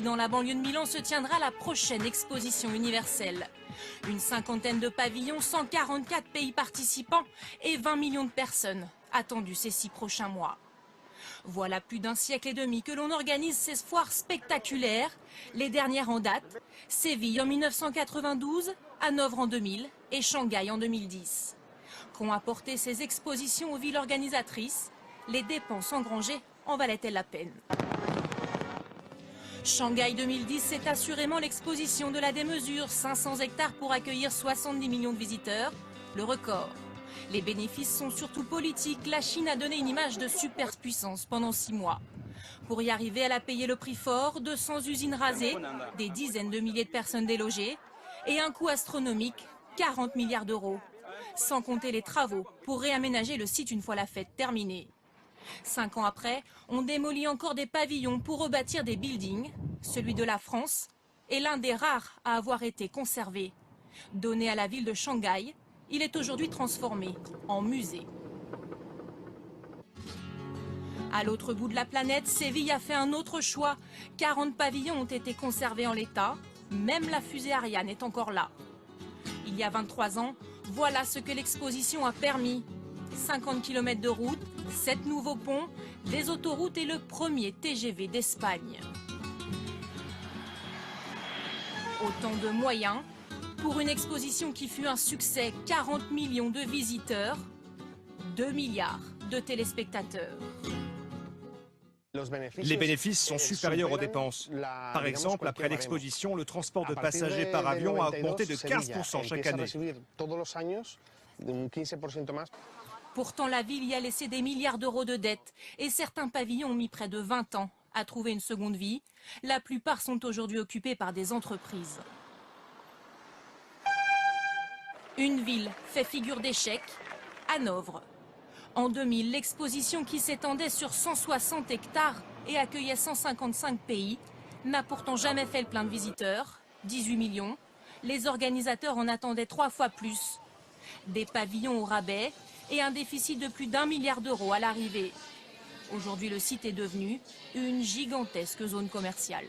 dans la banlieue de Milan, se tiendra la prochaine exposition universelle. Une cinquantaine de pavillons, 144 pays participants et 20 millions de personnes attendues ces 6 prochains mois. Voilà plus d'un siècle et demi que l'on organise ces foires spectaculaires. Les dernières en date, Séville en 1992, Hanovre en 2000 et Shanghai en 2010. Qu'ont apporté ces expositions aux villes organisatrices? Les dépenses engrangées en valaient-elles la peine? Shanghai 2010, c'est assurément l'exposition de la démesure. 500 hectares pour accueillir 70 millions de visiteurs, le record. Les bénéfices sont surtout politiques. La Chine a donné une image de superpuissance pendant 6 mois. Pour y arriver, elle a payé le prix fort, 200 usines rasées, des dizaines de milliers de personnes délogées et un coût astronomique, 40 milliards d'euros. Sans compter les travaux pour réaménager le site une fois la fête terminée. 5 ans après, on démolit encore des pavillons pour rebâtir des buildings. Celui de la France est l'un des rares à avoir été conservé. Donné à la ville de Shanghai, il est aujourd'hui transformé en musée. À l'autre bout de la planète, Séville a fait un autre choix. 40 pavillons ont été conservés en l'état. Même la fusée Ariane est encore là. Il y a 23 ans, voilà ce que l'exposition a permis. 50 km de route, 7 nouveaux ponts, des autoroutes et le premier TGV d'Espagne. Autant de moyens pour une exposition qui fut un succès, 40 millions de visiteurs, 2 milliards de téléspectateurs. Les bénéfices sont supérieurs aux dépenses. Par exemple, après l'exposition, le transport de passagers par avion a augmenté de 15% chaque année. Pourtant, la ville y a laissé des milliards d'euros de dettes et certains pavillons ont mis près de 20 ans à trouver une seconde vie. La plupart sont aujourd'hui occupés par des entreprises. Une ville fait figure d'échec, Hanovre. En 2000, l'exposition qui s'étendait sur 160 hectares et accueillait 155 pays n'a pourtant jamais fait le plein de visiteurs, 18 millions. Les organisateurs en attendaient 3 fois plus. Des pavillons au rabais et un déficit de plus d'1 milliard d'euros à l'arrivée. Aujourd'hui, le site est devenu une gigantesque zone commerciale.